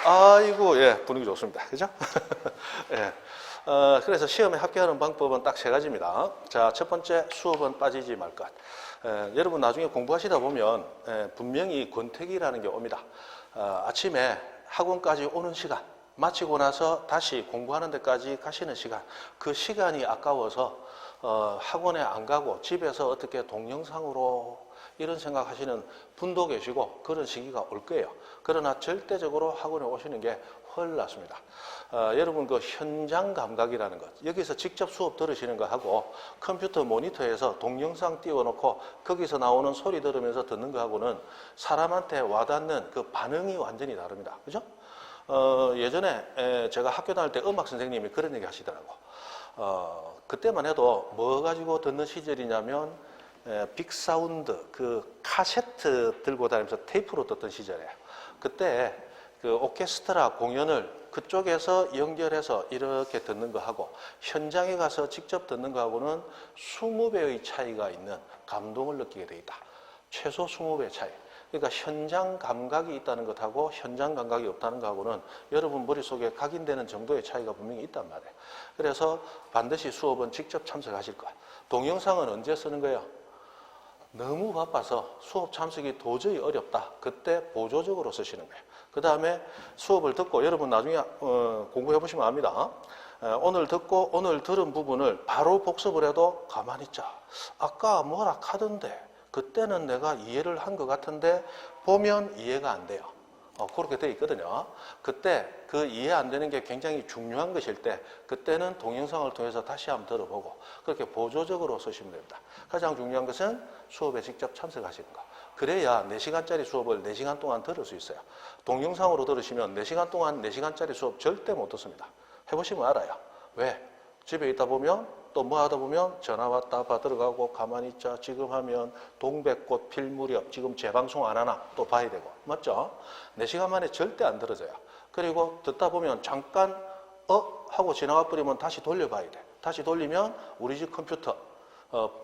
아이고, 예, 분위기 좋습니다. 그죠? 예. 그래서 시험에 합격하는 방법은 딱 세 가지입니다. 자, 첫 번째, 수업은 빠지지 말 것. 여러분 나중에 공부하시다 보면 분명히 권태기라는 게 옵니다. 아침에 학원까지 오는 시간, 마치고 나서 다시 공부하는 데까지 가시는 시간, 그 시간이 아까워서 학원에 안 가고 집에서 어떻게 동영상으로 이런 생각하시는 분도 계시고 그런 시기가 올 거예요. 그러나 절대적으로 학원에 오시는 게 훨 낫습니다. 여러분 그 현장 감각이라는 것, 여기서 직접 수업 들으시는 거 하고 컴퓨터 모니터에서 동영상 띄워놓고 거기서 나오는 소리 들으면서 듣는 거하고는 사람한테 와닿는 그 반응이 완전히 다릅니다. 그죠? 예전에 제가 학교 다닐 때 음악 선생님이 그런 얘기 하시더라고. 그때만 해도 뭐 가지고 듣는 시절이냐면 빅사운드, 그 카세트 들고 다니면서 테이프로 듣던 시절이에요. 그때 그 오케스트라 공연을 그쪽에서 연결해서 이렇게 듣는 거하고 현장에 가서 직접 듣는 거하고는 20배의 차이가 있는 감동을 느끼게 돼 있다. 최소 20배 차이. 그러니까 현장 감각이 있다는 것하고 현장 감각이 없다는 것하고는 여러분 머릿속에 각인되는 정도의 차이가 분명히 있단 말이에요. 그래서 반드시 수업은 직접 참석하실 거예요. 동영상은 언제 쓰는 거예요? 너무 바빠서 수업 참석이 도저히 어렵다. 그때 보조적으로 쓰시는 거예요. 그 다음에 수업을 듣고 여러분 나중에 공부해 보시면 압니다. 오늘 듣고 오늘 들은 부분을 바로 복습을 해도 가만히 있자. 아까 뭐라 하던데 그때는 내가 이해를 한 것 같은데 보면 이해가 안 돼요. 그렇게 돼 있거든요. 그때 그 이해 안 되는 게 굉장히 중요한 것일 때 그때는 동영상을 통해서 다시 한번 들어보고 그렇게 보조적으로 쓰시면 됩니다. 가장 중요한 것은 수업에 직접 참석하시는 거. 그래야 4시간짜리 수업을 4시간 동안 들을 수 있어요. 동영상으로 들으시면 4시간 동안 4시간짜리 수업 절대 못 듣습니다. 해보시면 알아요. 왜? 집에 있다 보면 또 뭐 하다 보면 전화 왔다 받으러 가고 가만히 있자 지금 하면 동백꽃 필 무렵 지금 재방송 안 하나 또 봐야 되고 맞죠? 4시간 만에 절대 안 들어져요. 그리고 듣다 보면 잠깐 하고 지나가 버리면 다시 돌려봐야 돼. 다시 돌리면 우리 집 컴퓨터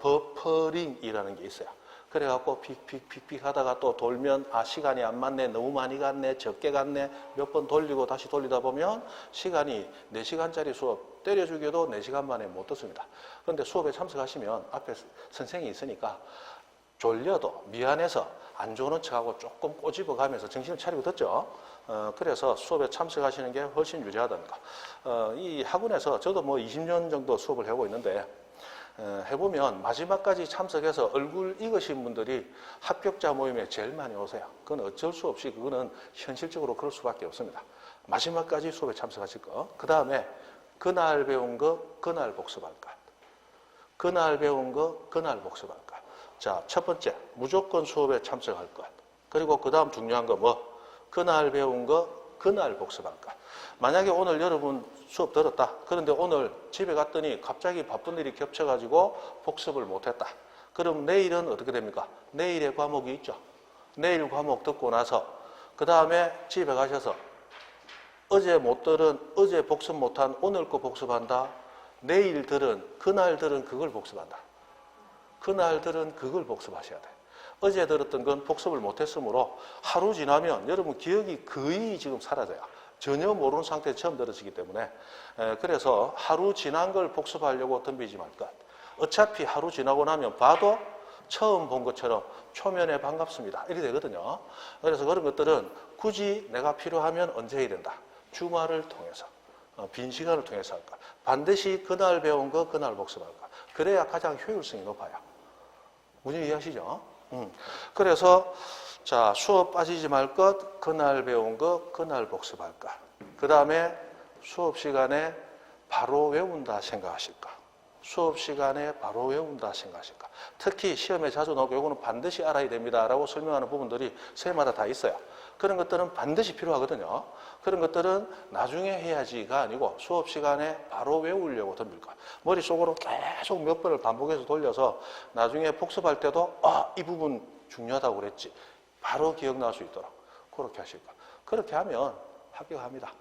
버퍼링이라는 게 있어요. 그래갖고 픽픽픽픽 하다가 또 돌면 시간이 안 맞네, 너무 많이 갔네, 적게 갔네 몇 번 돌리고 다시 돌리다 보면 시간이 4시간짜리 수업 때려주기도 4시간 만에 못 듣습니다. 그런데 수업에 참석하시면 앞에 선생님이 있으니까 졸려도 미안해서 안 좋은 척하고 조금 꼬집어 가면서 정신을 차리고 듣죠. 그래서 수업에 참석하시는 게 훨씬 유리하다는 거. 이 학원에서 저도 뭐 20년 정도 수업을 하고 있는데 해보면 마지막까지 참석해서 얼굴 익으신 분들이 합격자 모임에 제일 많이 오세요. 그건 어쩔 수 없이 그거는 현실적으로 그럴 수밖에 없습니다. 마지막까지 수업에 참석하실 거. 그 다음에 그날 배운 거 그날 복습할 것. 그날 배운 거 그날 복습할 것. 자, 첫 번째 무조건 수업에 참석할 것. 그리고 그 다음 중요한 거 뭐? 그날 배운 거 그날 복습할 것. 만약에 오늘 여러분 수업 들었다. 그런데 오늘 집에 갔더니 갑자기 바쁜 일이 겹쳐가지고 복습을 못했다. 그럼 내일은 어떻게 됩니까? 내일의 과목이 있죠. 내일 과목 듣고 나서 그 다음에 집에 가셔서 어제 못 들은 어제 복습 못한 오늘 거 복습한다. 내일 들은 그날 들은 그걸 복습한다. 그날 들은 그걸 복습하셔야 돼. 어제 들었던 건 복습을 못했으므로 하루 지나면 여러분 기억이 거의 지금 사라져요. 전혀 모르는 상태에 처음 들으시기 때문에 그래서 하루 지난 걸 복습하려고 덤비지 말 것. 어차피 하루 지나고 나면 봐도 처음 본 것처럼 초면에 반갑습니다. 이렇게 되거든요. 그래서 그런 것들은 굳이 내가 필요하면 언제 해야 된다. 주말을 통해서 빈 시간을 통해서 할까. 반드시 그날 배운 거 그날 복습할까. 그래야 가장 효율성이 높아요. 무슨 이해하시죠? 그래서 자, 수업 빠지지 말 것, 그날 배운 거, 그날 복습할 것. 그 다음에 수업 시간에 바로 외운다 생각하실까? 수업 시간에 바로 외운다 생각하실까? 특히 시험에 자주 나오고 이거는 반드시 알아야 됩니다 라고 설명하는 부분들이 선생님마다 다 있어요. 그런 것들은 반드시 필요하거든요. 그런 것들은 나중에 해야지가 아니고 수업 시간에 바로 외우려고 덤빌 거야. 머릿속으로 계속 몇 번을 반복해서 돌려서 나중에 복습할 때도 이 부분 중요하다고 그랬지. 바로 기억날 수 있도록 그렇게 하실 거예요. 그렇게 하면 합격합니다.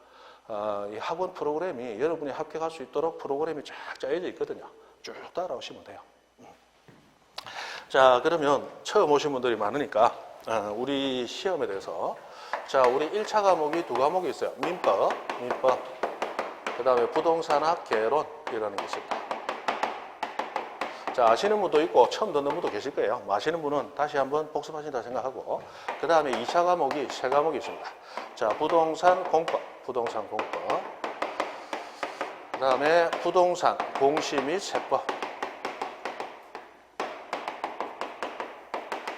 이 학원 프로그램이 여러분이 합격할 수 있도록 프로그램이 쫙 짜여져 있거든요. 쭉 따라오시면 돼요. 자, 그러면 처음 오신 분들이 많으니까 우리 시험에 대해서 자, 우리 1차 과목이 두 과목이 있어요. 민법. 그 다음에 부동산학 개론이라는 게 있습니다. 자, 아시는 분도 있고 처음 듣는 분도 계실 거예요. 아시는 분은 다시 한번 복습하신다 생각하고, 그 다음에 2차 과목이 세 과목이 있습니다. 자, 부동산 공법. 그 다음에 부동산 공시 및 세법.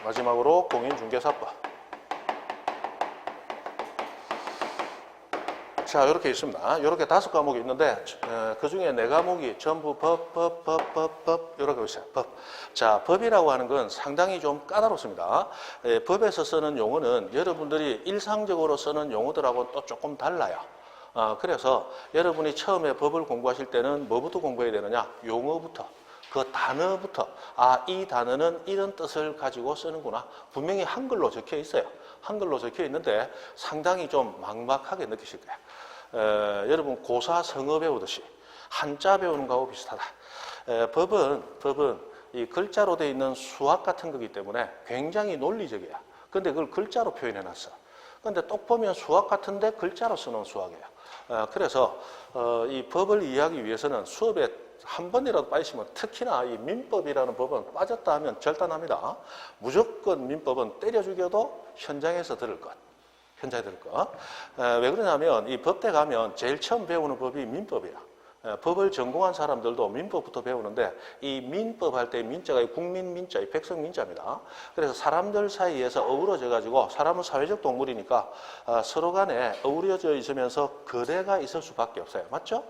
마지막으로 공인중개사법. 자, 이렇게 있습니다. 이렇게 5과목이 있는데 그 중에 4과목이 전부 법 이렇게 있어요. 법. 자, 법이라고 하는 건 상당히 좀 까다롭습니다. 법에서 쓰는 용어는 여러분들이 일상적으로 쓰는 용어들하고 또 조금 달라요. 그래서 여러분이 처음에 법을 공부하실 때는 뭐부터 공부해야 되느냐? 용어부터. 그 단어부터, 이 단어는 이런 뜻을 가지고 쓰는구나. 분명히 한글로 적혀 있어요. 한글로 적혀 있는데 상당히 좀 막막하게 느끼실 거예요. 여러분 고사 성어 배우듯이 한자 배우는 거하고 비슷하다. 법은 이 글자로 되어 있는 수학 같은 거기 때문에 굉장히 논리적이에요. 근데 그걸 글자로 표현해 놨어. 근데 똑 보면 수학 같은데 글자로 쓰는 수학이에요. 그래서 이 법을 이해하기 위해서는 수업에 한 번이라도 빠지시면, 특히나 이 민법이라는 법은 빠졌다 하면 절단합니다. 무조건 민법은 때려 죽여도 현장에서 들을 것. 현장에 들을 것. 왜 그러냐면 이 법대 가면 제일 처음 배우는 법이 민법이야. 법을 전공한 사람들도 민법부터 배우는데, 이 민법 할 때 민자가 국민 민자, 백성 민자입니다. 그래서 사람들 사이에서 어우러져 가지고, 사람은 사회적 동물이니까 서로 간에 어우러져 있으면서 거래가 있을 수밖에 없어요. 맞죠?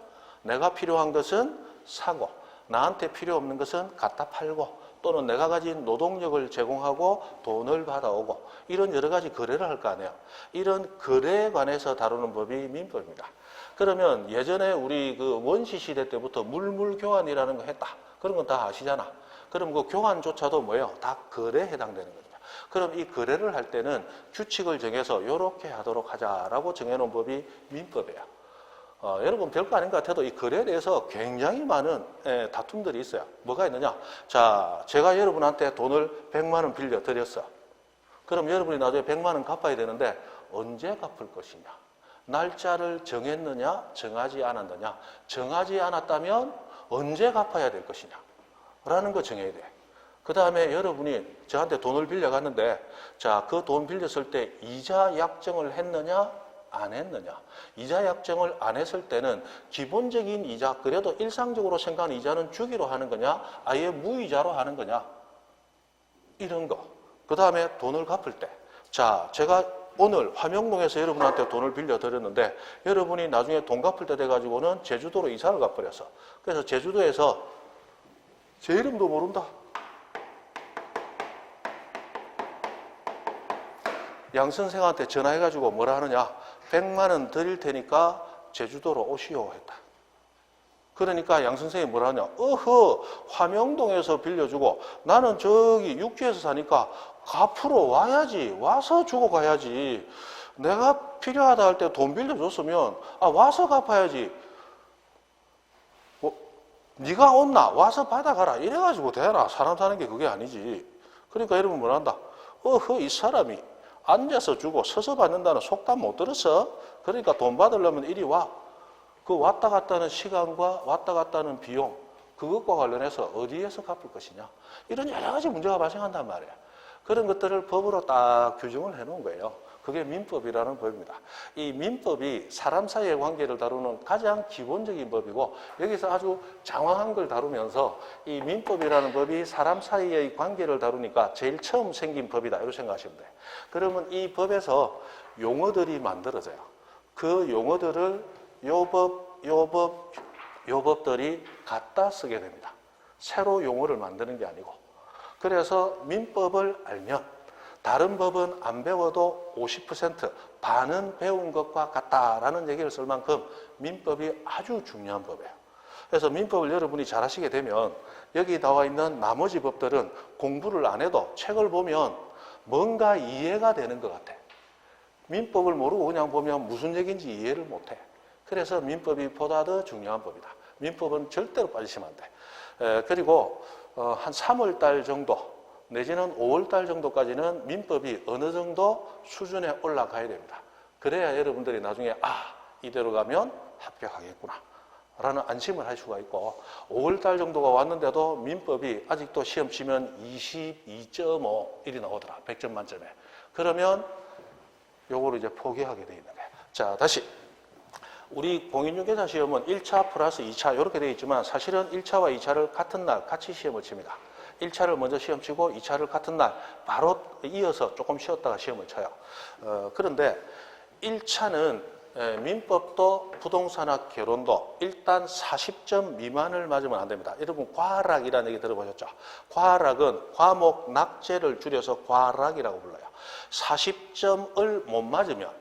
내가 필요한 것은 사고, 나한테 필요 없는 것은 갖다 팔고, 또는 내가 가진 노동력을 제공하고 돈을 받아오고, 이런 여러 가지 거래를 할 거 아니에요. 이런 거래에 관해서 다루는 법이 민법입니다. 그러면 예전에 우리 그 원시 시대 때부터 물물교환이라는 거 했다. 그런 건 다 아시잖아. 그럼 그 교환조차도 뭐예요? 다 거래에 해당되는 겁니다. 그럼 이 거래를 할 때는 규칙을 정해서 이렇게 하도록 하자라고 정해놓은 법이 민법이에요. 여러분 별거 아닌 것 같아도 이 거래에 대해서 굉장히 많은 다툼들이 있어요. 뭐가 있느냐? 자, 제가 여러분한테 돈을 100만 원 빌려 드렸어. 그럼 여러분이 나중에 100만 원 갚아야 되는데 언제 갚을 것이냐? 날짜를 정했느냐? 정하지 않았느냐? 정하지 않았다면 언제 갚아야 될 것이냐? 라는 거 정해야 돼. 그 다음에 여러분이 저한테 돈을 빌려갔는데, 자, 그 돈 빌렸을 때 이자 약정을 했느냐? 안 했느냐? 이자 약정을 안 했을 때는 기본적인 이자, 그래도 일상적으로 생각하는 이자는 주기로 하는 거냐? 아예 무이자로 하는 거냐? 이런 거. 그 다음에 돈을 갚을 때. 자, 제가 오늘 화명동에서 여러분한테 돈을 빌려드렸는데, 여러분이 나중에 돈 갚을 때 돼가지고는 제주도로 이사를 가버렸어. 그래서 제주도에서 제 이름도 모른다. 양 선생한테 전화해가지고 뭐라 하느냐? 100만 원 드릴 테니까 제주도로 오시오 했다. 그러니까 양 선생이 뭐라 하냐? 화명동에서 빌려주고 나는 저기 육지에서 사니까 갚으러 와야지. 와서 주고 가야지. 내가 필요하다 할 때 돈 빌려줬으면 와서 갚아야지. 네가 온나? 와서 받아가라. 이래가지고 되나? 사람 사는 게 그게 아니지. 그러니까 여러분 뭐라 한다? 이 사람이 앉아서 주고 서서 받는다는 속담 못 들었어? 그러니까 돈 받으려면 이리 와. 그 왔다 갔다 하는 시간과 왔다 갔다 하는 비용, 그것과 관련해서 어디에서 갚을 것이냐. 이런 여러 가지 문제가 발생한단 말이에요. 그런 것들을 법으로 딱 규정을 해놓은 거예요. 그게 민법이라는 법입니다. 이 민법이 사람 사이의 관계를 다루는 가장 기본적인 법이고, 여기서 아주 장황한 걸 다루면서 이 민법이라는 법이 사람 사이의 관계를 다루니까 제일 처음 생긴 법이다, 이렇게 생각하시면 돼요. 그러면 이 법에서 용어들이 만들어져요. 그 용어들을 요법들이 갖다 쓰게 됩니다. 새로 용어를 만드는 게 아니고. 그래서 민법을 알면 다른 법은 안 배워도 50% 반은 배운 것과 같다라는 얘기를 쓸 만큼 민법이 아주 중요한 법이에요. 그래서 민법을 여러분이 잘 하시게 되면 여기 나와 있는 나머지 법들은 공부를 안 해도 책을 보면 뭔가 이해가 되는 것 같아. 민법을 모르고 그냥 보면 무슨 얘기인지 이해를 못해. 그래서 민법이 보다 더 중요한 법이다. 민법은 절대로 빠지시면 안 돼. 그리고 한 3월 달 정도 내지는 5월 달 정도까지는 민법이 어느 정도 수준에 올라가야 됩니다. 그래야 여러분들이 나중에 이대로 가면 합격하겠구나 라는 안심을 할 수가 있고 5월달 정도가 왔는데도 민법이 아직도 시험 치면 22.5 일이 나오더라. 100점 만점에. 그러면 요거를 이제 포기하게 돼 있는 거예요. 자, 다시 우리 공인중개사 시험은 1차 플러스 2차 이렇게 되어 있지만 사실은 1차와 2차를 같은 날 같이 시험을 칩니다. 1차를 먼저 시험 치고 2차를 같은 날 바로 이어서 조금 쉬었다가 시험을 쳐요. 그런데 1차는 민법도 부동산학 개론도 일단 40점 미만을 맞으면 안 됩니다. 여러분 과락이라는 얘기 들어보셨죠? 과락은 과목 낙제를 줄여서 과락이라고 불러요. 40점을 못 맞으면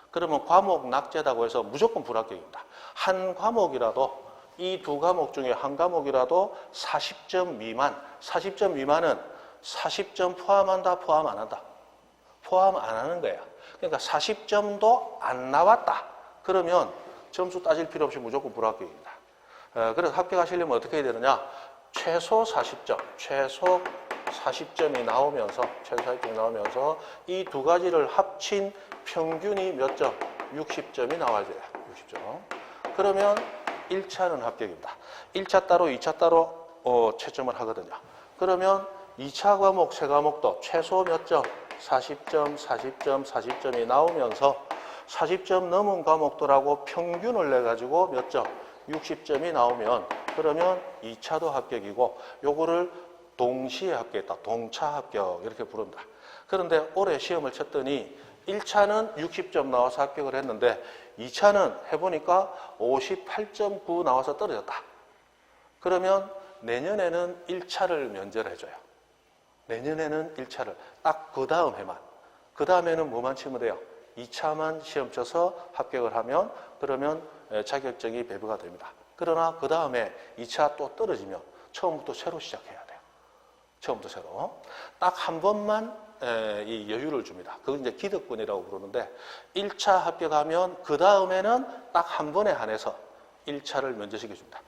그러면 과목 낙제다고 해서 무조건 불합격입니다. 한 과목이라도 이 두 과목 중에 한 과목이라도 40점 미만, 40점 미만은 40점 포함한다, 포함 안 한다? 포함 안 하는 거예요. 그러니까 40점도 안 나왔다. 그러면 점수 따질 필요 없이 무조건 불합격입니다. 그래서 합격하시려면 어떻게 해야 되느냐? 최소 40점, 최소 40점이 나오면서, 최소 40점이 나오면서 이 두 가지를 합친 평균이 몇 점? 60점이 나와야 돼요. 60점. 그러면 1차는 합격입니다. 1차 따로, 2차 따로 채점을 하거든요. 그러면 2차 과목, 세 과목도 최소 몇 점? 40점, 40점, 40점이 나오면서 40점 넘은 과목들하고 평균을 내가지고 몇 점? 60점이 나오면 그러면 2차도 합격이고 요거를 동시에 합격했다. 동차 합격 이렇게 부릅니다. 그런데 올해 시험을 쳤더니 1차는 60점 나와서 합격을 했는데 2차는 해보니까 58.9 나와서 떨어졌다. 그러면 내년에는 1차를 면제를 해줘요. 내년에는 1차를 딱 그 다음 해만. 그 다음에는 뭐만 치면 돼요? 2차만 시험 쳐서 합격을 하면 그러면 자격증이 배부가 됩니다. 그러나 그 다음에 2차 또 떨어지면 처음부터 새로 시작해야 돼요. 처음부터 새로. 딱 한 번만 이 여유를 줍니다. 그건 이제 기득권이라고 부르는데 1차 합격하면 그 다음에는 딱 한 번에 한해서 1차를 면제시켜 줍니다.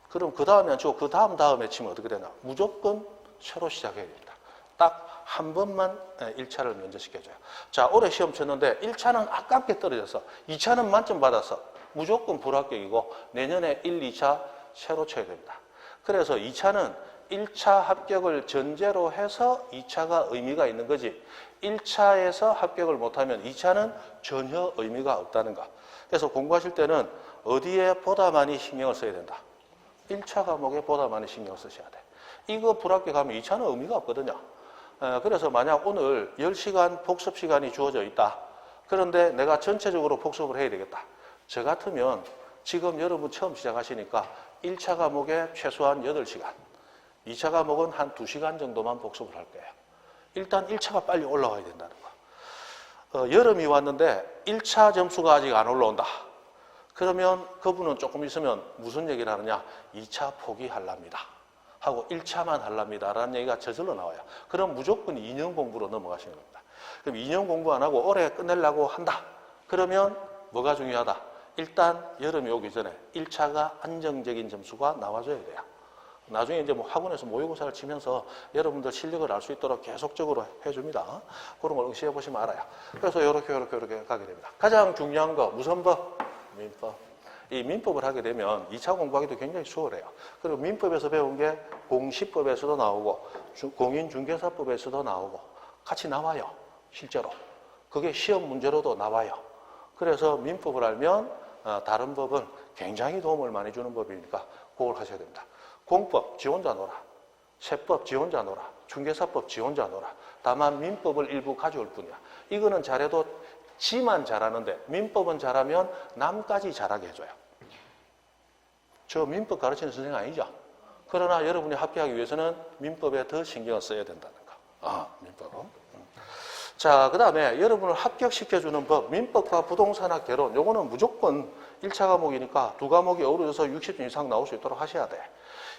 그럼 그 다음에 안 치고 그 다음에 치면 어떻게 되나? 무조건 새로 시작해야 됩니다. 딱 한 번만 1차를 면제시켜줘요. 자, 올해 시험 쳤는데 1차는 아깝게 떨어져서 2차는 만점 받아서 무조건 불합격이고 내년에 1, 2차 새로 쳐야 됩니다. 그래서 2차는 1차 합격을 전제로 해서 2차가 의미가 있는 거지 1차에서 합격을 못하면 2차는 전혀 의미가 없다는 거. 그래서 공부하실 때는 어디에 보다 많이 신경을 써야 된다. 1차 과목에 보다 많이 신경을 쓰셔야 돼. 이거 불합격하면 2차는 의미가 없거든요. 그래서 만약 오늘 10시간 복습 시간이 주어져 있다. 그런데 내가 전체적으로 복습을 해야 되겠다. 저 같으면 지금 여러분 처음 시작하시니까 1차 과목에 최소한 8시간, 2차 과목은 한 2시간 정도만 복습을 할 거예요. 일단 1차가 빨리 올라와야 된다는 거. 여름이 왔는데 1차 점수가 아직 안 올라온다. 그러면 그분은 조금 있으면 무슨 얘기를 하느냐? 2차 포기하랍니다. 하고 1차만 하랍니다. 라는 얘기가 저절로 나와요. 그럼 무조건 2년 공부로 넘어가시는 겁니다. 그럼 2년 공부 안 하고 올해 끝내려고 한다. 그러면 뭐가 중요하다? 일단 여름이 오기 전에 1차가 안정적인 점수가 나와줘야 돼요. 나중에 이제 뭐 학원에서 모의고사를 치면서 여러분들 실력을 알 수 있도록 계속적으로 해줍니다. 그런 걸 응시해 보시면 알아요. 그래서 이렇게 가게 됩니다. 가장 중요한 거 무슨 법? 민법. 이 민법을 하게 되면 2차 공부하기도 굉장히 수월해요. 그리고 민법에서 배운 게 공시법에서도 나오고 공인중개사법에서도 나오고 같이 나와요. 실제로. 그게 시험 문제로도 나와요. 그래서 민법을 알면 다른 법은 굉장히 도움을 많이 주는 법이니까 그걸 하셔야 됩니다. 공법 지 혼자 놀아. 세법 지 혼자 놀아. 중개사법 지 혼자 놀아. 다만 민법을 일부 가져올 뿐이야. 이거는 잘해도 지만 잘하는데 민법은 잘하면 남까지 잘하게 해줘요. 저 민법 가르치는 선생님 아니죠? 그러나 여러분이 합격하기 위해서는 민법에 더 신경을 써야 된다는 거. 민법. 자, 그 다음에 여러분을 합격시켜주는 법, 민법과 부동산학 개론, 요거는 무조건 1차 과목이니까 두 과목이 어우러져서 60점 이상 나올 수 있도록 하셔야 돼.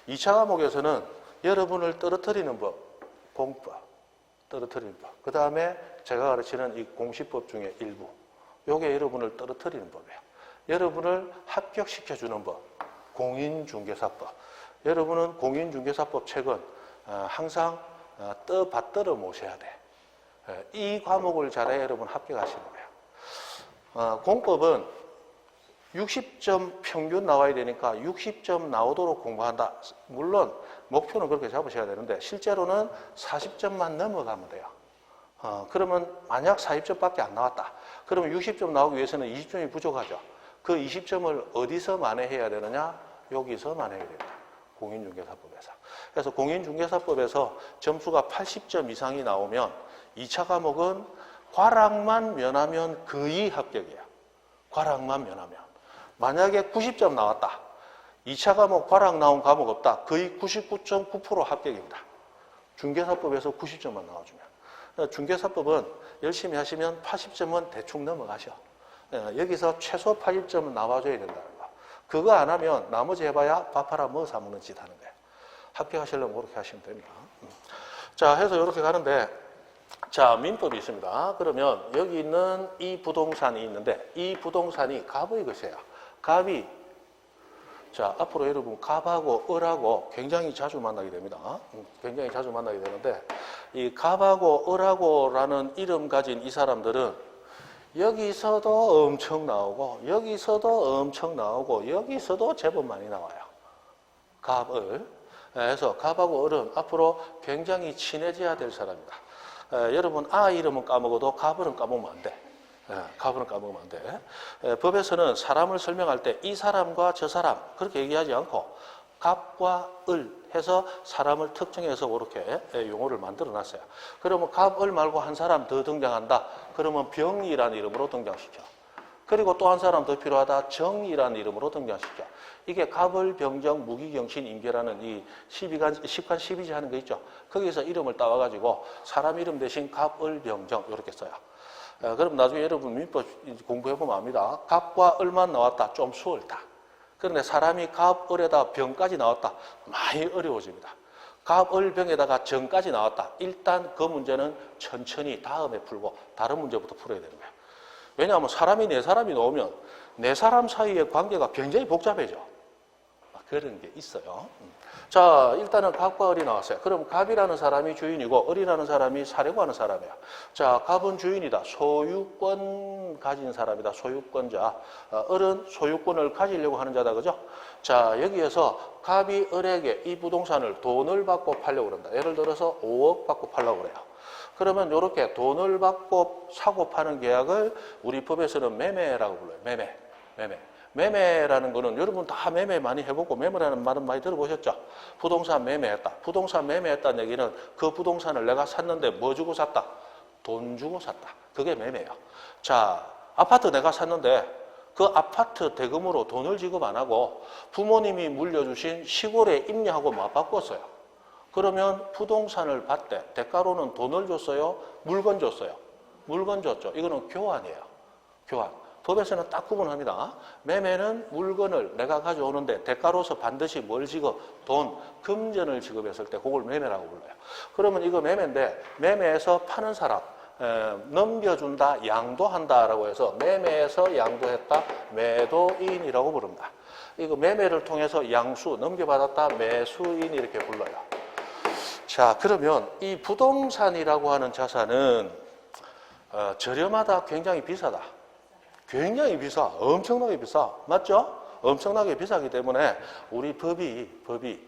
2차 과목에서는 여러분을 떨어뜨리는 법, 공법, 떨어뜨리는 법. 그 다음에 제가 가르치는 이 공시법 중에 일부. 요게 여러분을 떨어뜨리는 법이에요. 여러분을 합격시켜주는 법, 공인중개사법. 여러분은 공인중개사법 책은 항상 받들어 모셔야 돼. 이 과목을 잘해야 여러분 합격하시는 거예요. 공법은 60점 평균 나와야 되니까 60점 나오도록 공부한다. 물론 목표는 그렇게 잡으셔야 되는데 실제로는 40점만 넘어가면 돼요. 그러면 만약 40점밖에 안 나왔다. 그러면 60점 나오기 위해서는 20점이 부족하죠. 그 20점을 어디서 만회해야 되느냐? 여기서 만회해야 됩니다. 공인중개사법에서. 그래서 공인중개사법에서 점수가 80점 이상이 나오면 2차 과목은 과락만 면하면 거의 합격이에요. 과락만 면하면. 만약에 90점 나왔다. 2차 과목 과락 나온 과목 없다. 거의 99.9% 합격입니다. 중개사법에서 90점만 나와주면. 중개사법은 열심히 하시면 80점은 대충 넘어가셔. 여기서 최소 80점은 나와줘야 된다는 거. 그거 안 하면 나머지 해봐야 밥 팔아 먹어 사 먹는 짓 하는 거예요. 합격하시려면 그렇게 하시면 됩니다. 자, 해서 이렇게 가는데, 자, 민법이 있습니다. 그러면 여기 있는 이 부동산이 있는데, 이 부동산이 갑의 것이에요. 갑이, 자, 앞으로 여러분 갑하고 을하고 굉장히 자주 만나게 됩니다. 굉장히 자주 만나게 되는데, 이 갑하고 을하고라는 이름 가진 이 사람들은 여기서도 엄청 나오고, 여기서도 엄청 나오고, 여기서도 제법 많이 나와요. 갑, 을. 그래서 갑하고 을은 앞으로 굉장히 친해져야 될 사람입니다. 여러분, 아 이름은 까먹어도 갑을은 까먹으면 안 돼. 갑을은 까먹으면 안 돼. 법에서는 사람을 설명할 때 이 사람과 저 사람 그렇게 얘기하지 않고 갑과 을 해서 사람을 특정해서 그렇게 용어를 만들어 놨어요. 그러면 갑, 을 말고 한 사람 더 등장한다. 그러면 병이라는 이름으로 등장시켜. 그리고 또 한 사람 더 필요하다. 정이라는 이름으로 등장시켜. 이게 갑을, 병정, 무기경신, 임계라는 이 12간 12지 하는 거 있죠. 거기서 이름을 따와가지고 사람 이름 대신 갑, 을, 병정 이렇게 써요. 그럼 나중에 여러분 민법 공부해보면 압니다. 갑과 을만 나왔다. 좀 수월다. 그런데 사람이 갑, 을에다 병까지 나왔다. 많이 어려워집니다. 갑, 을, 병에다가 정까지 나왔다. 일단 그 문제는 천천히 다음에 풀고 다른 문제부터 풀어야 되는 거예요. 왜냐하면 사람이 네 사람이 나오면 네 사람 사이의 관계가 굉장히 복잡해져. 그런 게 있어요. 자, 일단은 갑과 을이 나왔어요. 그럼 갑이라는 사람이 주인이고 을이라는 사람이 사려고 하는 사람이에요. 자, 갑은 주인이다. 소유권 가진 사람이다. 소유권자. 을은 소유권을 가지려고 하는 자다. 그죠? 자, 여기에서 갑이 을에게 이 부동산을 돈을 받고 팔려고 그런다. 예를 들어서 5억 받고 팔려고 그래요. 그러면 이렇게 돈을 받고 사고 파는 계약을 우리 법에서는 매매라고 불러요. 매매. 매매라는 거는 여러분 다 매매 많이 해보고 매매라는 말은 많이 들어보셨죠? 부동산 매매했다. 부동산 매매했다는 얘기는 그 부동산을 내가 샀는데 뭐 주고 샀다? 돈 주고 샀다. 그게 매매예요. 자, 아파트 내가 샀는데 그 아파트 대금으로 돈을 지급 안 하고 부모님이 물려주신 시골에 임야하고 맞바꿨어요. 그러면 부동산을 받되 대가로는 돈을 줬어요? 물건 줬어요? 물건 줬죠. 이거는 교환이에요. 교환. 법에서는 딱 구분합니다. 매매는 물건을 내가 가져오는데 대가로서 반드시 뭘 지급? 돈, 금전을 지급했을 때 그걸 매매라고 불러요. 그러면 이거 매매인데 매매에서 파는 사람, 넘겨준다, 양도한다라고 해서 매매에서 양도했다, 매도인이라고 부릅니다. 이거 매매를 통해서 양수, 넘겨받았다, 매수인 이렇게 불러요. 자, 그러면 이 부동산이라고 하는 자산은 저렴하다, 굉장히 비싸다. 굉장히 비싸. 엄청나게 비싸. 맞죠? 엄청나게 비싸기 때문에 우리 법이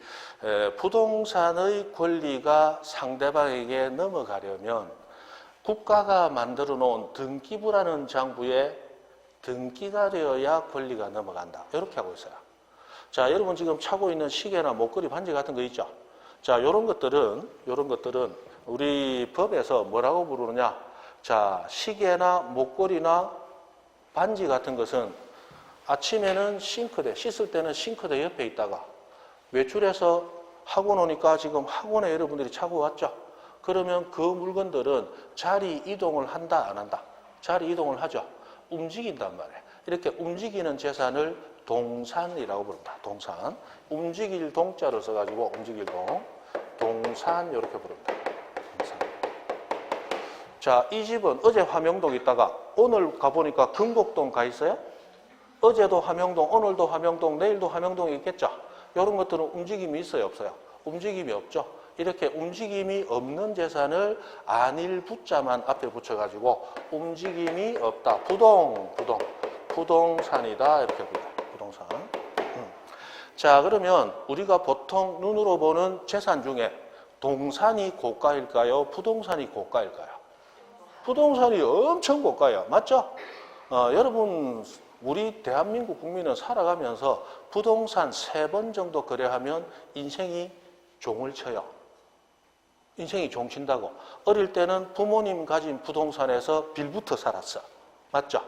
부동산의 권리가 상대방에게 넘어가려면 국가가 만들어 놓은 등기부라는 장부에 등기가 되어야 권리가 넘어간다. 이렇게 하고 있어요. 자, 여러분 지금 차고 있는 시계나 목걸이, 반지 같은 거 있죠? 자, 이런 것들은 우리 법에서 뭐라고 부르느냐? 자, 시계나 목걸이나 반지 같은 것은 아침에는 싱크대, 씻을 때는 싱크대 옆에 있다가 외출해서 학원 오니까 지금 학원에 여러분들이 차고 왔죠? 그러면 그 물건들은 자리 이동을 한다, 안 한다? 자리 이동을 하죠. 움직인단 말이에요. 이렇게 움직이는 재산을 동산이라고 부릅니다. 동산. 움직일 동자를 써가지고 움직일 동산 이렇게 부릅니다. 동산. 자, 이 집은 어제 화명동 있다가 오늘 가보니까 금곡동 가 있어요? 어제도 화명동, 오늘도 화명동, 내일도 화명동에 있겠죠? 이런 것들은 움직임이 있어요, 없어요? 움직임이 없죠? 이렇게 움직임이 없는 재산을 안일 부자만 앞에 붙여가지고 움직임이 없다. 부동산이다. 이렇게 불러요. 부동산. 자, 그러면 우리가 보통 눈으로 보는 재산 중에 동산이 고가일까요? 부동산이 고가일까요? 부동산이 엄청 고가예요. 맞죠? 여러분, 우리 대한민국 국민은 살아가면서 부동산 3번 정도 거래하면 인생이 종을 쳐요. 인생이 종친다고. 어릴 때는 부모님 가진 부동산에서 빌부터 살았어. 맞죠?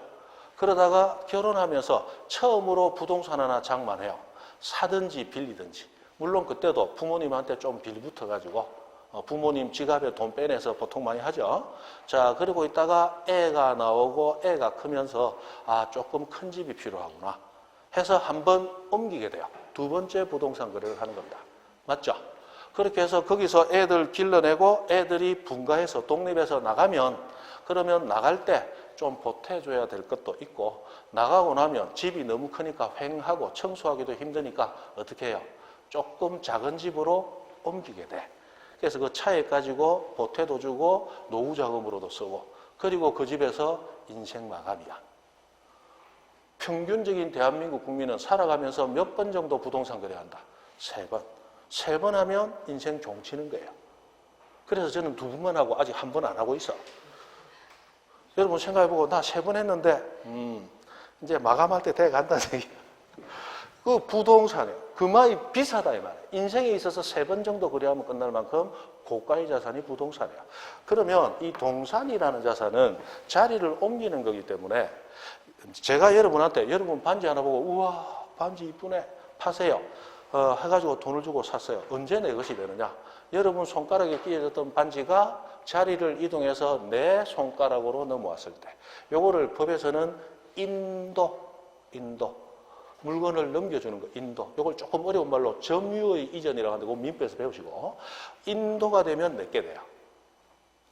그러다가 결혼하면서 처음으로 부동산 하나 장만해요. 사든지 빌리든지. 물론 그때도 부모님한테 좀 빌붙어가지고 부모님 지갑에 돈 빼내서 보통 많이 하죠. 자, 그리고 있다가 애가 나오고 애가 크면서 조금 큰 집이 필요하구나 해서 한번 옮기게 돼요. 2번째 부동산 거래를 하는 겁니다. 맞죠? 그렇게 해서 거기서 애들 길러내고 애들이 분가해서 독립해서 나가면 그러면 나갈 때 좀 보태줘야 될 것도 있고 나가고 나면 집이 너무 크니까 휑하고 청소하기도 힘드니까 어떻게 해요? 조금 작은 집으로 옮기게 돼. 그래서 그 차액 가지고 보태도 주고 노후 자금으로도 쓰고 그리고 그 집에서 인생 마감이야. 평균적인 대한민국 국민은 살아가면서 몇 번 정도 부동산 거래한다? 3번. 3번 하면 인생 종치는 거예요. 그래서 저는 2번만 하고 아직 1번 안 하고 있어. 여러분 생각해보고 나 3번 했는데 이제 마감할 때 돼간다는 얘기야. 그 부동산에 그만이 비싸다 이 말이에요. 인생에 있어서 3번 정도 거래하면 끝날 만큼 고가의 자산이 부동산이에요. 그러면 이 동산이라는 자산은 자리를 옮기는 거기 때문에 제가 여러분한테 여러분 반지 하나 보고 우와 반지 이쁘네 파세요 해가지고 돈을 주고 샀어요. 언제 내 것이 되느냐? 여러분 손가락에 끼어졌던 반지가 자리를 이동해서 내 손가락으로 넘어왔을 때 요거를 법에서는 인도 물건을 넘겨주는 거, 인도. 요걸 조금 어려운 말로 점유의 이전이라고 하는데, 그 민법에서 배우시고. 인도가 되면 내게 돼요.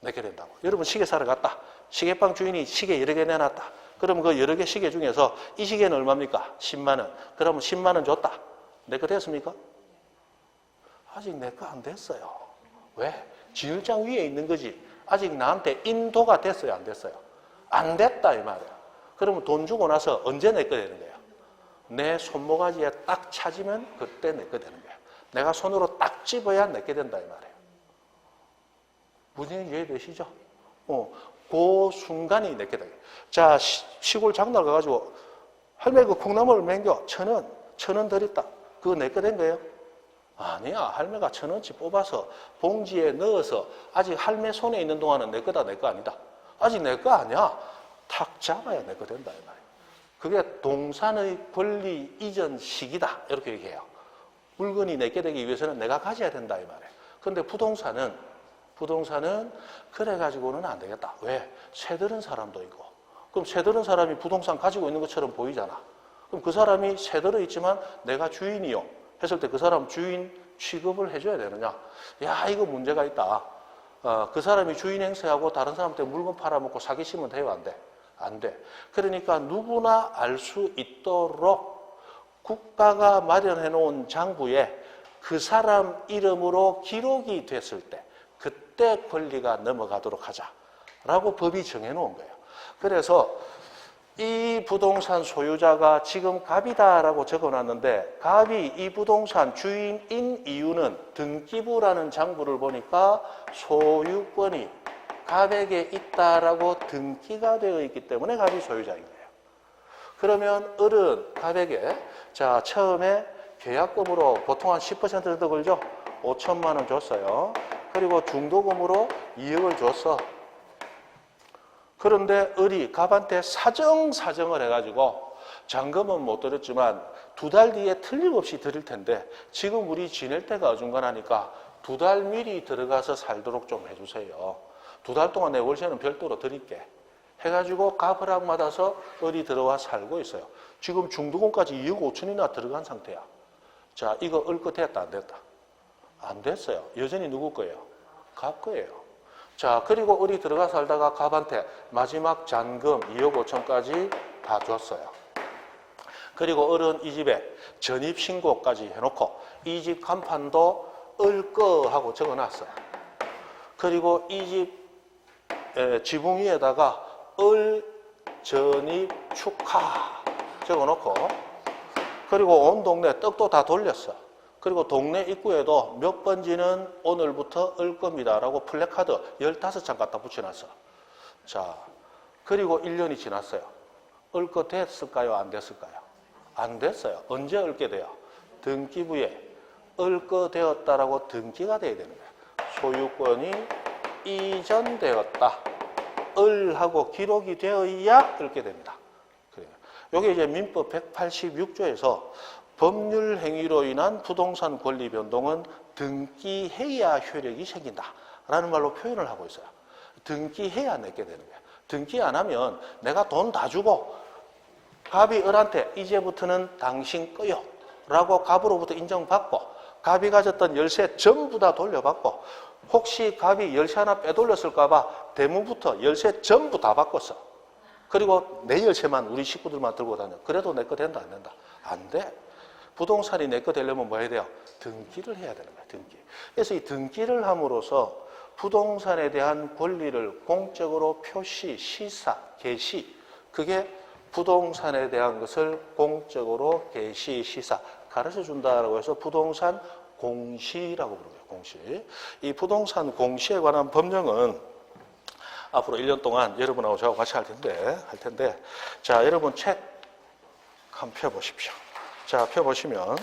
내게 된다고. 여러분 시계 사러 갔다. 시계방 주인이 시계 여러 개 내놨다. 그러면 그 여러 개 시계 중에서 이 시계는 얼마입니까? 10만 원. 그러면 10만 원 줬다. 내 거 됐습니까? 아직 내 거 안 됐어요. 왜? 진열장 위에 있는 거지. 아직 나한테 인도가 됐어요? 안 됐어요? 안 됐다 이 말이에요. 그러면 돈 주고 나서 언제 내 거 되는 거예요? 내 손모가지에 딱 찾으면 그때 내 거 되는 거예요. 내가 손으로 딱 집어야 내게 된다 이 말이에요. 무슨 이해되시죠? 그 순간이 내게 돼요. 자, 시골 장날 가가지고 할매 그 콩나물 맹겨 1,000원 더 있다. 그거 내 거 된 거예요? 아니야. 할매가 1,000원치 뽑아서 봉지에 넣어서 아직 할매 손에 있는 동안은 내 거다 내 거 아니다. 아직 내 거 아니야. 탁 잡아야 내 거 된다 이 말이에요. 그게 동산의 권리 이전 시기다. 이렇게 얘기해요. 물건이 내게 되기 위해서는 내가 가져야 된다 이 말이에요. 그런데 부동산은 그래가지고는 안 되겠다. 왜? 새들은 사람도 있고. 그럼 새들은 사람이 부동산 가지고 있는 것처럼 보이잖아. 그럼 그 사람이 새들어 있지만 내가 주인이요. 했을 때 그 사람 주인 취급을 해줘야 되느냐. 야, 이거 문제가 있다. 그 사람이 주인 행세하고 다른 사람한테 물건 팔아먹고 사기치면 돼요? 안 돼? 안 돼. 그러니까 누구나 알 수 있도록 국가가 마련해 놓은 장부에 그 사람 이름으로 기록이 됐을 때 그때 권리가 넘어가도록 하자라고 법이 정해 놓은 거예요. 그래서 이 부동산 소유자가 지금 갑이다라고 적어놨는데 갑이 이 부동산 주인인 이유는 등기부라는 장부를 보니까 소유권이 갑에게 있다라고 등기가 되어 있기 때문에 갑이 소유자인 거예요. 그러면 을은 갑에게 자 처음에 계약금으로 보통 한 10% 정도 걸죠? 5천만 원 줬어요. 그리고 중도금으로 2억을 줬어. 그런데 을이 갑한테 사정을 해가지고 잔금은 못 드렸지만 2달 뒤에 틀림없이 드릴 텐데 지금 우리 지낼 때가 어중간하니까 2달 미리 들어가서 살도록 좀 해주세요. 2달 동안 내 월세는 별도로 드릴게. 해가지고 갑을 받아서 을이 들어와 살고 있어요. 지금 중도금까지 2억 5천이나 들어간 상태야. 자, 이거 을 것 됐다 안 됐다? 안 됐어요. 여전히 누구 거예요? 갑 거예요. 자, 그리고 을이 들어가 살다가 갑한테 마지막 잔금 2억 5천까지 다 줬어요. 그리고 을은 이 집에 전입신고까지 해놓고 이 집 간판도 을거 하고 적어놨어요. 그리고 이 집 지붕 위에다가 을 전입 축하 적어놓고, 그리고 온 동네 떡도 다 돌렸어. 그리고 동네 입구에도 몇 번지는 오늘부터 을 겁니다라고 플래카드 15장 갖다 붙여놨어. 자, 그리고 1년이 지났어요. 을거 됐을까요? 안 됐을까요? 안 됐어요. 언제 을게 돼요? 등기부에 을거 되었다라고 등기가 돼야 되는 거예요. 소유권이 이전되었다. 을하고 기록이 되어야 을게 됩니다. 그래요. 이게 이제 민법 186조에서 법률 행위로 인한 부동산 권리 변동은 등기해야 효력이 생긴다라는 말로 표현을 하고 있어요. 등기해야 내게 되는 거예요. 등기 안 하면 내가 돈 다 주고 갑이 을한테 이제부터는 당신 거요 라고 갑으로부터 인정받고 갑이 가졌던 열쇠 전부 다 돌려받고 혹시 갑이 열쇠 하나 빼돌렸을까 봐 대문부터 열쇠 전부 다 바꿨어. 그리고 내 열쇠만 우리 식구들만 들고 다녀. 그래도 내 거 된다 안 된다? 안 돼. 부동산이 내 거 되려면 뭐 해야 돼요? 등기를 해야 되는 거야. 등기. 그래서 이 등기를 함으로써 부동산에 대한 권리를 공적으로 표시, 시사, 게시, 그게 부동산에 대한 것을 공적으로 게시, 시사, 가르쳐 준다라고 해서 부동산 공시라고 부르는 거예요. 공시. 이 부동산 공시에 관한 법령은 앞으로 1년 동안 여러분하고 저하고 같이 할 텐데, 자, 여러분 책 한번 펴보십시오. 자, 펴보시면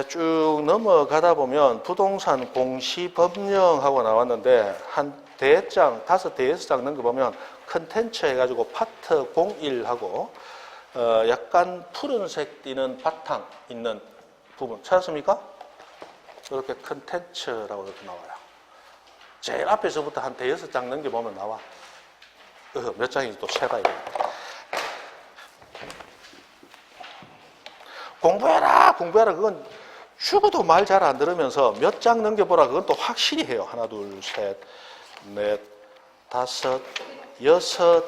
쭉 넘어가다 보면 부동산 공시 법령하고 나왔는데 한 대장, 5장 넘겨보면 컨텐츠 해가지고 파트 01하고 약간 푸른색 띠는 바탕 있는 부분 찾았습니까? 이렇게 컨텐츠라고 이렇게 나와요. 제일 앞에서부터 한 5장 넘겨보면 나와. 몇 장인지 또 세봐야 됩니다. 공부해라, 공부해라. 그건 죽어도 말 잘 안 들으면서 몇 장 넘겨보라. 그건 또 확실히 해요. 하나, 둘, 셋, 넷, 다섯, 여섯,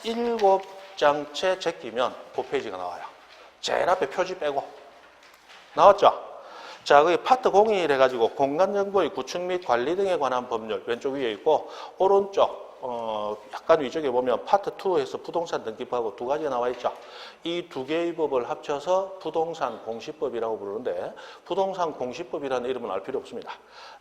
7장째 제끼면 그 페이지가 나와요. 제일 앞에 표지 빼고. 나왔죠? 자, 거기 파트 01 해가지고 공간정보의 구축 및 관리 등에 관한 법률 왼쪽 위에 있고, 오른쪽 약간 위쪽에 보면 파트 2에서 부동산 등기법하고 두 가지가 나와 있죠. 이 두 개의 법을 합쳐서 부동산 공시법이라고 부르는데, 부동산 공시법이라는 이름은 알 필요 없습니다.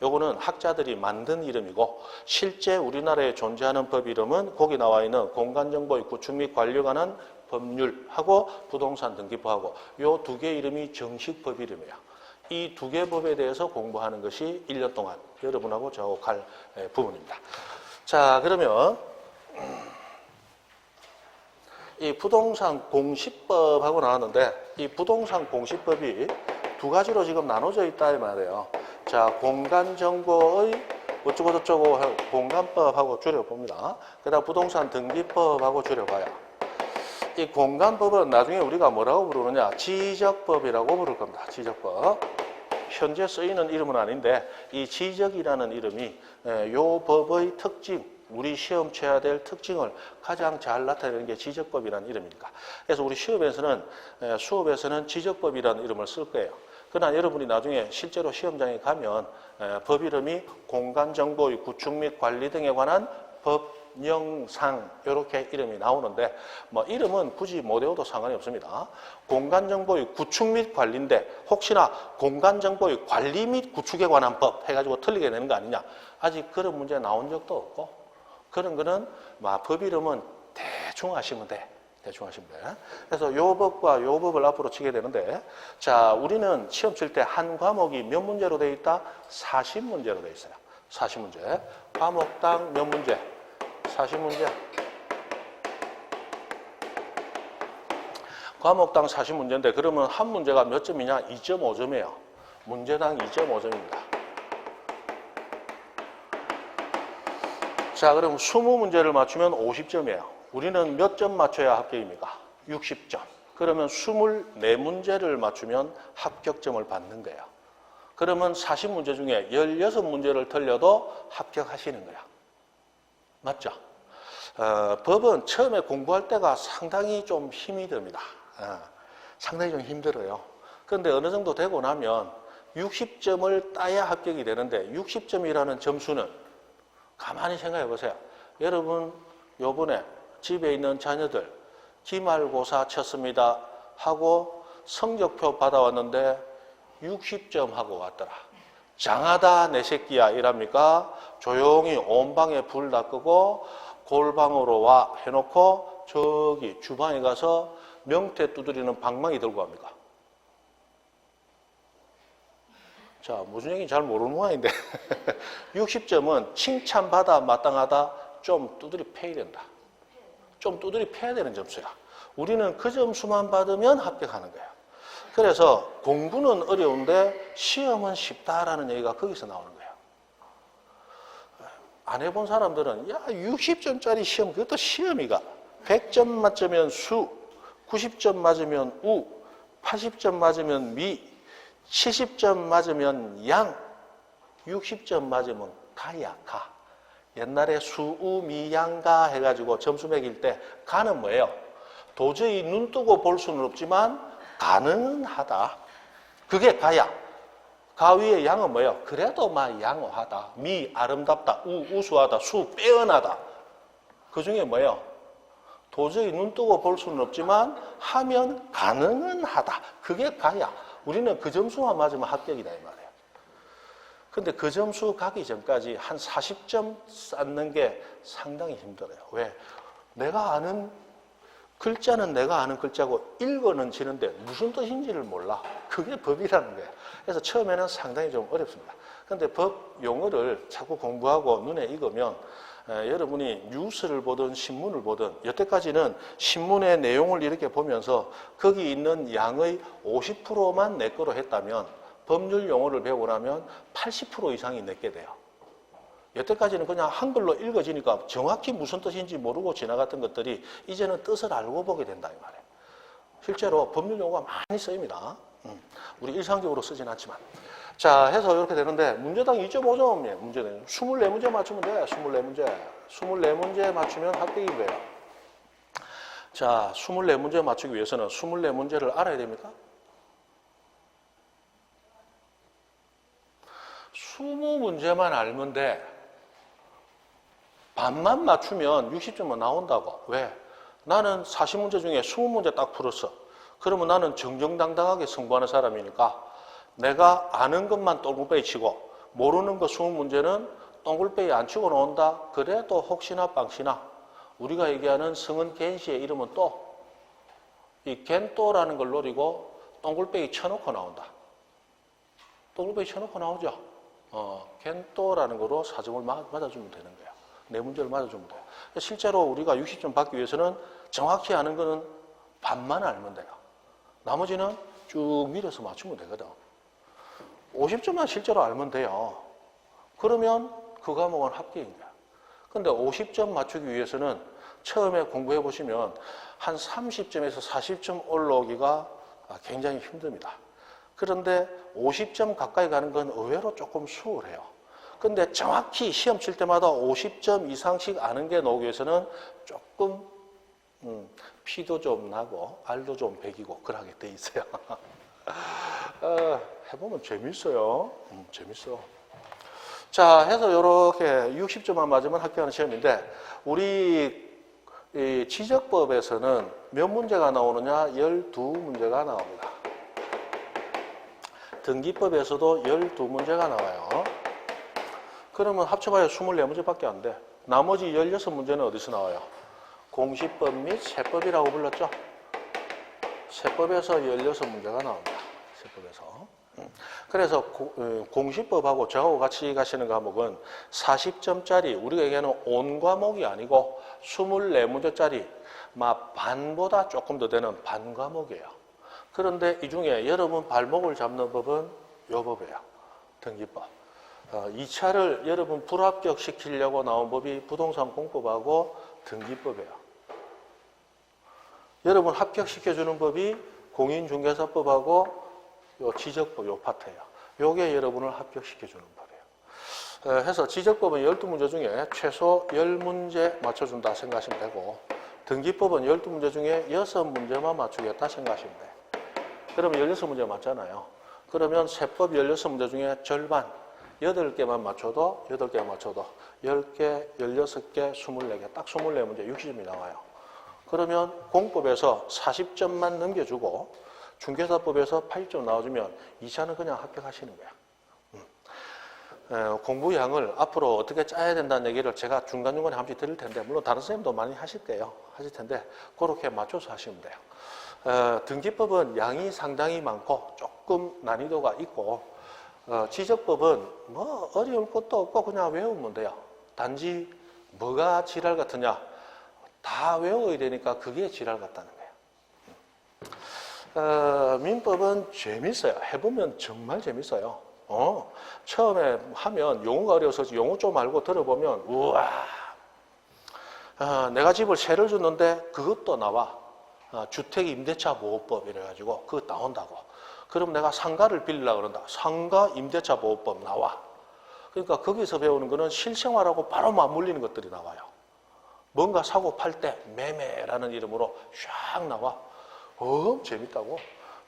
요거는 학자들이 만든 이름이고, 실제 우리나라에 존재하는 법 이름은 거기 나와 있는 공간정보의 구축 및 관리에 관한 법률하고 부동산 등기법하고 요 두 개의 이름이 정식 법 이름이에요. 이 두 개 법에 대해서 공부하는 것이 1년 동안 여러분하고 저하고 갈 부분입니다. 자, 그러면 이 부동산 공시법하고 나왔는데, 이 부동산 공시법이 두 가지로 지금 나눠져 있다 이 말이에요. 자, 공간정보의 어쩌고저쩌고 공간법하고 줄여봅니다. 그다음 부동산 등기법하고 줄여봐요. 이 공간법은 나중에 우리가 뭐라고 부르느냐? 지적법이라고 부를 겁니다. 지적법. 현재 쓰이는 이름은 아닌데 이 지적이라는 이름이 요 법의 특징, 우리 시험 쳐야 될 특징을 가장 잘 나타내는 게 지적법이라는 이름이니까. 그래서 우리 수업에서는 지적법이라는 이름을 쓸 거예요. 그러나 여러분이 나중에 실제로 시험장에 가면 법 이름이 공간정보의 구축 및 관리 등에 관한 법령상 이렇게 이름이 나오는데, 뭐 이름은 굳이 못 외워도 상관이 없습니다. 공간정보의 구축 및 관리인데 혹시나 공간정보의 관리 및 구축에 관한 법 해가지고 틀리게 되는 거 아니냐. 아직 그런 문제 나온 적도 없고, 그런 거는 법 이름은 대충 하시면 돼. 대충 하시면 돼. 그래서 요 법과 요 법을 앞으로 치게 되는데, 자, 우리는 시험 칠 때 한 과목이 몇 문제로 되어 있다? 40문제로 되어 있어요. 40문제. 과목당 몇 문제? 40문제. 과목당 40문제인데 그러면 한 문제가 몇 점이냐? 2.5점이에요. 문제당 2.5점입니다. 자, 그럼 20문제를 맞추면 50점이에요. 우리는 몇 점 맞춰야 합격입니까? 60점. 그러면 24문제를 맞추면 합격점을 받는 거예요. 그러면 40문제 중에 16문제를 틀려도 합격하시는 거야. 맞죠? 법은 처음에 공부할 때가 상당히 좀 힘이 듭니다. 상당히 좀 힘들어요. 그런데 어느 정도 되고 나면 60점을 따야 합격이 되는데 60점이라는 점수는 가만히 생각해 보세요. 여러분 요번에 집에 있는 자녀들 기말고사 쳤습니다 하고 성적표 받아왔는데 60점 하고 왔더라. 장하다 내 새끼야 이랍니까? 조용히 온 방에 불 다 끄고 골방으로 와 해놓고 저기 주방에 가서 명태 두드리는 방망이 들고 갑니까? 자, 무슨 얘기인지 잘 모르는 모양인데 60점은 칭찬받아 마땅하다 좀 두드리 패야 된다. 좀 두드리 패야 되는 점수야. 우리는 그 점수만 받으면 합격하는 거야. 그래서 공부는 어려운데 시험은 쉽다라는 얘기가 거기서 나오는 거예요. 안 해본 사람들은 야 60점짜리 시험 그것도 시험이가 100점 맞으면 수, 90점 맞으면 우, 80점 맞으면 미, 70점 맞으면 양, 60점 맞으면 가야 가. 옛날에 수, 우, 미, 양, 가 해가지고 점수 매길 때 가는 뭐예요? 도저히 눈 뜨고 볼 수는 없지만 가능하다. 그게 가야. 가 위에 양은 뭐예요? 그래도 막 양호하다. 미 아름답다. 우 우수하다. 수 빼어나다. 그 중에 뭐예요? 도저히 눈 뜨고 볼 수는 없지만 하면 가능은 하다. 그게 가야. 우리는 그 점수만 맞으면 합격이다 이 말이에요. 근데 그 점수 가기 전까지 한 40점 쌓는 게 상당히 힘들어요. 왜? 내가 아는 글자는 내가 아는 글자고 읽어는 지는데 무슨 뜻인지를 몰라. 그게 법이라는 거예요. 그래서 처음에는 상당히 좀 어렵습니다. 그런데 법 용어를 자꾸 공부하고 눈에 익으면 여러분이 뉴스를 보든 신문을 보든 여태까지는 신문의 내용을 이렇게 보면서 거기 있는 양의 50%만 내 거로 했다면 법률 용어를 배우고 나면 80% 이상이 내게 돼요. 여태까지는 그냥 한글로 읽어지니까 정확히 무슨 뜻인지 모르고 지나갔던 것들이 이제는 뜻을 알고 보게 된다 이 말이에요. 실제로 법률 용어가 많이 쓰입니다. 우리 일상적으로 쓰진 않지만. 자, 해서 이렇게 되는데 문제당 2.5점, 문제는 24문제 맞추면 돼. 24문제. 24문제 맞추면 합격이 돼요. 자, 24문제 맞추기 위해서는 24문제를 알아야 됩니까? 20문제만 알면 돼. 반만 맞추면 60점은 나온다고. 왜? 나는 40문제 중에 20문제 딱 풀었어. 그러면 나는 정정당당하게 승부하는 사람이니까 내가 아는 것만 똥굴배이 치고 모르는 거 20문제는 똥굴배이 안 치고 나온다. 그래도 혹시나 빵시나 우리가 얘기하는 성은 겐시의 이름은 또 이 겐또라는 걸 노리고 똥굴배이 쳐놓고 나온다. 똥굴배이 쳐놓고 나오죠. 겐또라는 거로 4점을 맞아주면 되는 거예요. 네 문제를 맞아주면 돼요. 실제로 우리가 60점 받기 위해서는 정확히 아는 거는 반만 알면 돼요. 나머지는 쭉 밀어서 맞추면 되거든. 50점만 실제로 알면 돼요. 그러면 그 과목은 합격인 거야. 근데 50점 맞추기 위해서는 처음에 공부해 보시면 한 30점에서 40점 올라오기가 굉장히 힘듭니다. 그런데 50점 가까이 가는 건 의외로 조금 수월해요. 근데 정확히 시험 칠 때마다 50점 이상씩 아는 게 나오기 위해서는 조금 피도 좀 나고 알도 좀 배기고 그러게 돼 있어요. 해보면 재밌어요. 재밌어. 자, 해서 이렇게 60점만 맞으면 합격하는 시험인데 우리 이 지적법에서는 몇 문제가 나오느냐? 12문제가 나옵니다. 등기법에서도 12문제가 나와요. 그러면 합쳐봐야 24문제밖에 안 돼. 나머지 16문제는 어디서 나와요? 공시법 및 세법이라고 불렀죠? 세법에서 16문제가 나옵니다. 세법에서. 그래서 공시법하고 저하고 같이 가시는 과목은 40점짜리 우리가 얘기하는 온 과목이 아니고 24문제짜리 반보다 조금 더 되는 반 과목이에요. 그런데 이 중에 여러분 발목을 잡는 법은 요 법이에요. 등기법. 2차를 여러분 불합격시키려고 나온 법이 부동산 공법하고 등기법이에요. 여러분 합격시켜주는 법이 공인중개사법하고 요 지적법 요 파트예요. 요게 여러분을 합격시켜주는 법이에요. 해서 지적법은 12문제 중에 최소 10문제 맞춰준다 생각하시면 되고 등기법은 12문제 중에 6문제만 맞추겠다 생각하시면 돼요. 그러면 16문제 맞잖아요. 그러면 세법 16문제 중에 절반 8개만 맞춰도 10개, 16개, 24개, 딱 24문제 60점이 나와요. 그러면 공법에서 40점만 넘겨주고 중개사법에서 80점 나와주면 2차는 그냥 합격하시는 거야. 공부량을 앞으로 어떻게 짜야 된다는 얘기를 제가 중간중간에 한 번씩 드릴 텐데, 물론 다른 선생님도 많이 하실 텐데 그렇게 맞춰서 하시면 돼요. 등기법은 양이 상당히 많고 조금 난이도가 있고, 지적법은 뭐 어려울 것도 없고 그냥 외우면 돼요. 단지 뭐가 지랄 같으냐, 다 외워야 되니까 그게 지랄 같다는 거예요. 민법은 재밌어요. 해보면 정말 재밌어요. 처음에 하면 용어가 어려워서 용어 좀 알고 들어보면 우와, 내가 집을 세를 줬는데 그것도 나와. 주택 임대차 보호법 이래가지고 그거 나온다고. 그럼 내가 상가를 빌리려고 그런다. 상가 임대차 보호법 나와. 그러니까 거기서 배우는 거는 실생활하고 바로 맞물리는 것들이 나와요. 뭔가 사고 팔 때 매매라는 이름으로 쫙 나와. 재밌다고.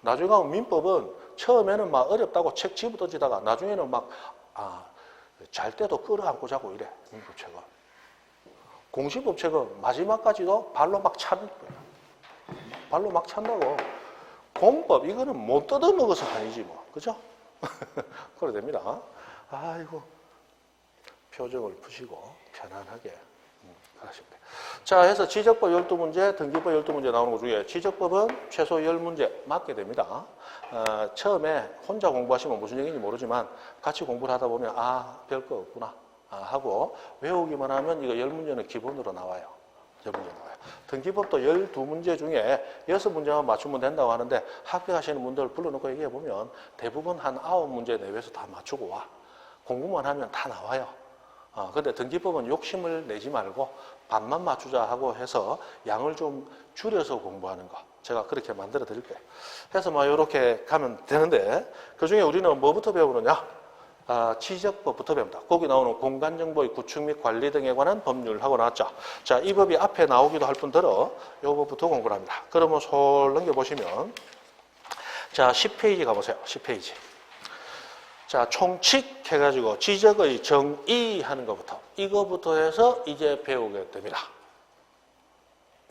나중에 가면 민법은 처음에는 막 어렵다고 책 집어던지다가 나중에는 막 잘 때도 끌어안고 자고 이래. 민법책은. 공시법책은 마지막까지도 발로 막 차는 거야. 발로 막 찬다고. 공법 이거는 못 뜯어먹어서 아니지 뭐. 그죠? 그래 됩니다. 아이고, 표정을 푸시고 편안하게 하시면 돼요. 자, 해서 지적법 12문제, 등기법 12문제 나오는 것 중에 지적법은 최소 10문제 맞게 됩니다. 처음에 혼자 공부하시면 무슨 얘기인지 모르지만 같이 공부를 하다 보면 별거 없구나 하고 외우기만 하면 이거 10문제는 기본으로 나와요. 10문제 나와요. 등기법도 12문제 중에 6문제만 맞추면 된다고 하는데 합격하시는 분들 불러놓고 얘기해보면 대부분 한 9문제 내외에서 다 맞추고 와. 공부만 하면 다 나와요. 근데 등기법은 욕심을 내지 말고 반만 맞추자 하고 해서 양을 좀 줄여서 공부하는 거. 제가 그렇게 만들어 드릴게요. 해서 뭐 이렇게 가면 되는데 그 중에 우리는 뭐부터 배우느냐? 지적법부터 배웁니다. 거기 나오는 공간정보의 구축 및 관리 등에 관한 법률 하고 나왔죠. 자, 이 법이 앞에 나오기도 할 뿐더러 이 법부터 공부를 합니다. 그러면 솔 넘겨보시면 자, 10페이지 가보세요. 10페이지. 자, 총칙 해가지고 지적의 정의하는 것부터 이거부터 해서 이제 배우게 됩니다.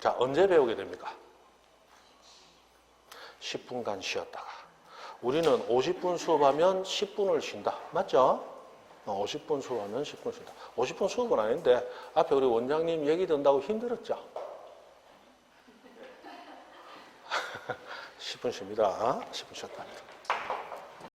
자, 언제 배우게 됩니까? 10분간 쉬었다가. 우리는 50분 수업하면 10분을 쉰다. 맞죠? 50분 수업하면 10분 쉰다. 50분 수업은 아닌데 앞에 우리 원장님 얘기 듣는다고 힘들었죠? 10분 쉽니다. 10분 쉬었다.